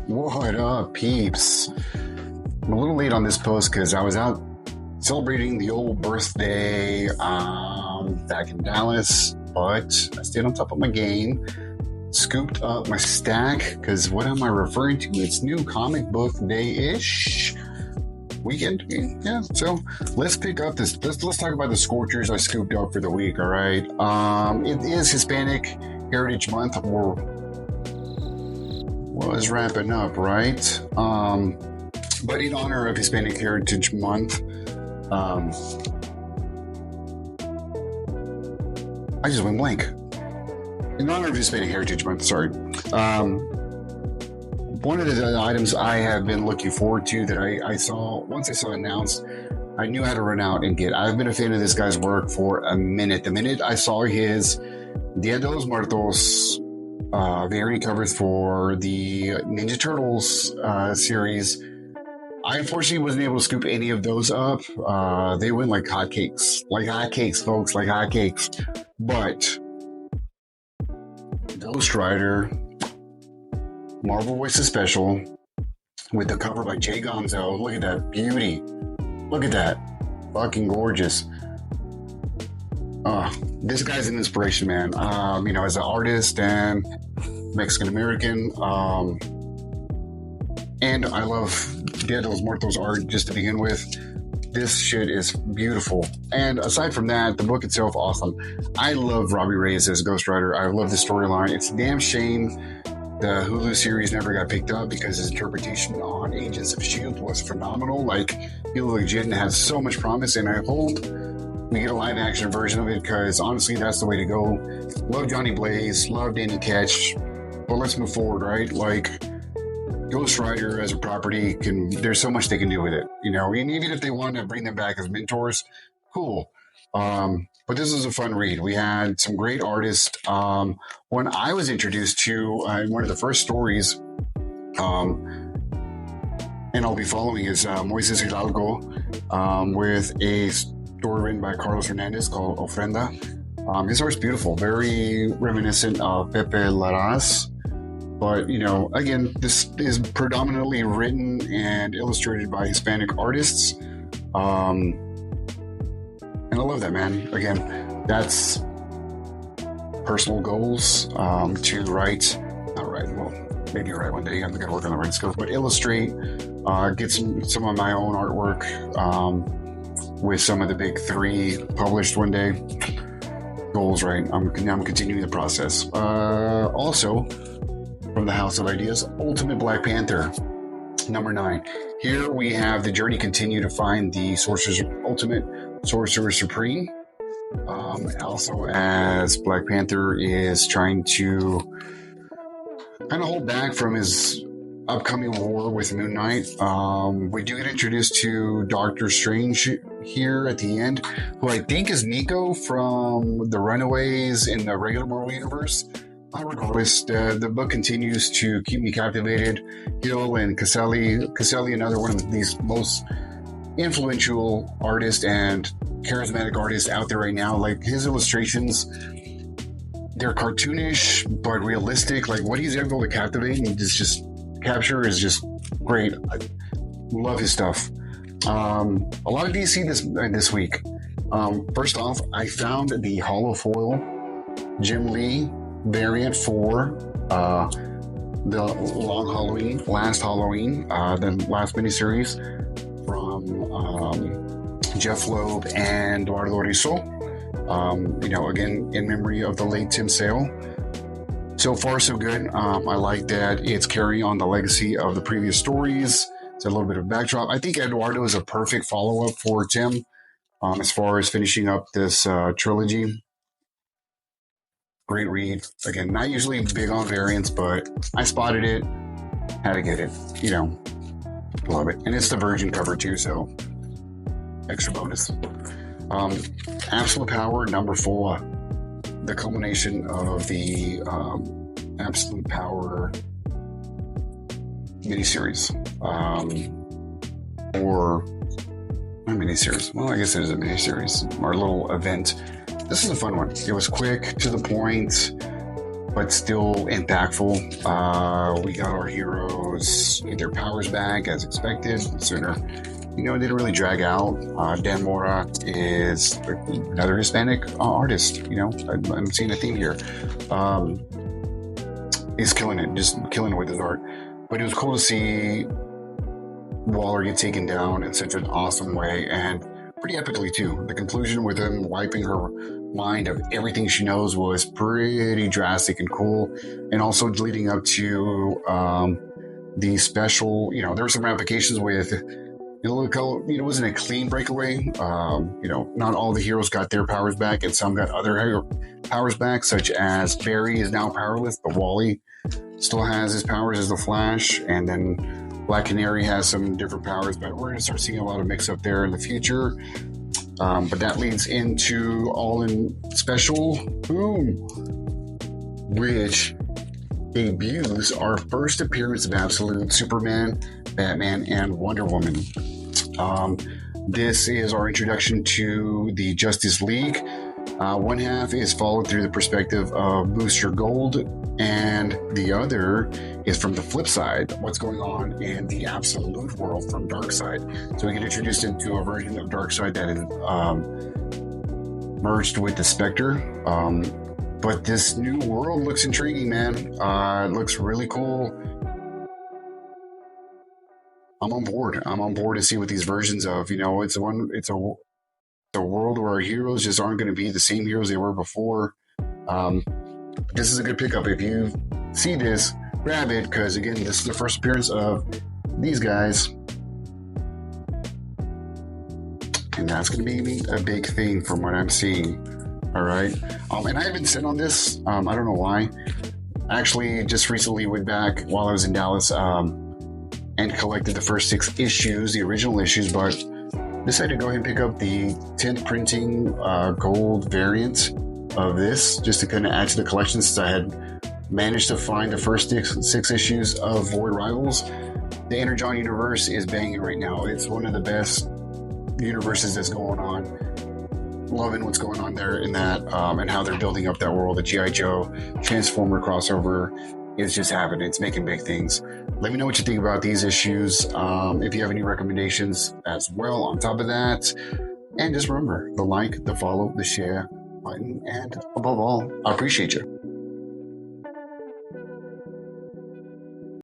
What up, peeps? I'm a little late on this post because I was out celebrating the old birthday back in Dallas, but I stayed on top of my game, scooped up my stack, because what am I referring to? It's new comic book day-ish weekend. Yeah, so let's pick up this. Let's talk about the Scorchers I scooped up for the week, all right? It is Hispanic Heritage Month, or was wrapping up, right? But in honor of Hispanic Heritage Month, I just went blank. In honor of Hispanic Heritage Month, sorry. One of the items I have been looking forward to that I saw, once I saw announced, I knew how to run out and get. I've been a fan of this guy's work for a minute. The minute I saw his Dia de los Muertos variant covers for the Ninja Turtles series, I unfortunately wasn't able to scoop any of those up. They went like hotcakes, folks, like hotcakes. But Ghost Rider Marvel Voices Special with the cover by Jay Gonzo. Look at that beauty. Look at that. Fucking gorgeous. This guy's an inspiration, man. As an artist and Mexican American. And I love Dia de los Muertos art just to begin with. This shit is beautiful. And aside from that, the book itself, awesome. I love Robbie Reyes as Ghost Rider. I love the storyline. It's a damn shame the Hulu series never got picked up because his interpretation on Agents of S.H.I.E.L.D. was phenomenal. Like, he looked legit and has so much promise, and I hope we get a live action version of it because honestly, that's the way to go. Love Johnny Blaze, love Danny Ketch, but let's move forward, right? Like, Ghost Rider as a property there's so much they can do with it, and even if they want to bring them back as mentors, cool. But this is a fun read. We had some great artists. When I was introduced to one of the first stories, and I'll be following is Moises Hidalgo with a story written by Carlos Hernandez called Ofrenda. His art's beautiful, very reminiscent of Pepe Larraz. But, again, this is predominantly written and illustrated by Hispanic artists. And I love that, man. Again, that's personal goals to write. Not write, well, maybe write one day. I'm going to work on the writing skills. But illustrate, get some of my own artwork with some of the big three published one day. Goals, right? I'm continuing the process. Also, from the House of Ideas, Ultimate Black Panther, number 9. Here we have the journey continue to find the Ultimate Sorcerer Supreme. Also, as Black Panther is trying to kind of hold back from his upcoming war with Moon Knight, we do get introduced to Doctor Strange here at the end, who I think is Nico from the Runaways in the regular Marvel Universe. Regardless, the book continues to keep me captivated. Hill and Caselli, another one of these most influential artists and charismatic artists out there right now. Like, his illustrations, they're cartoonish but realistic. Like, what he's able to captivate and just capture is just great. I love his stuff. A lot of DC this week. First off, I found the Hollow Foil Jim Lee variant for the last Halloween, the last miniseries from Jeff Loeb and Eduardo Risso. Again, in memory of the late Tim Sale. So far, so good. I like that it's carrying on the legacy of the previous stories. It's a little bit of backdrop. I think Eduardo is a perfect follow-up for Tim as far as finishing up this trilogy. Great read. Again, not usually big on variants, but I spotted it, had to get it. Love it. And it's the Virgin cover too, so extra bonus. Absolute Power, number 4. The culmination of the Absolute Power miniseries. Or not miniseries. Well, I guess it is a miniseries. Our little event. This is a fun one. It was quick, to the point. but still impactful. We got our heroes get their powers back as expected. Sooner, it didn't really drag out. Dan Mora is another Hispanic artist. I'm seeing a theme here. He's killing it, just killing it with his art. But it was cool to see Waller get taken down in such an awesome way, and pretty epically too. The conclusion with him wiping her mind of everything she knows was pretty drastic and cool, and also leading up to the special. There were some ramifications with. It wasn't a clean breakaway. Not all the heroes got their powers back, and some got other powers back, such as Barry is now powerless, but Wally still has his powers as the Flash, and then Black Canary has some different powers, but we're going to start seeing a lot of mix-up there in the future. But that leads into All-In Special, boom, which debuts our first appearance of Absolute Superman, Batman, and Wonder Woman. This is our introduction to the Justice League. One half is followed through the perspective of Booster Gold, and the other is from the flip side, what's going on in the Absolute world from Darkseid. So we get introduced into a version of Darkseid that is merged with the Spectre. But this new world looks intriguing, man. It looks really cool. I'm on board. I'm on board to see what these versions of, it's a world where our heroes just aren't going to be the same heroes they were before. This is a good pickup. If you see this, grab it, because again, this is the first appearance of these guys, and that's going to be a big thing from what I'm seeing. All right, and I haven't said on this. I don't know why. I actually just recently went back while I was in Dallas and collected the first 6 issues, the original issues, but decided to go ahead and pick up the 10th printing gold variant of this, just to kind of add to the collection, since I had managed to find the first 6 issues of Void Rivals. The Energon universe is banging right now. It's one of the best universes that's going on. Loving what's going on there in that, and how they're building up that world. The G.I. Joe Transformer crossover is just happening. It's making big things. Let me know what you think about these issues. If you have any recommendations as well on top of that. And just remember, the like, the follow, the share button, and above all, I appreciate you.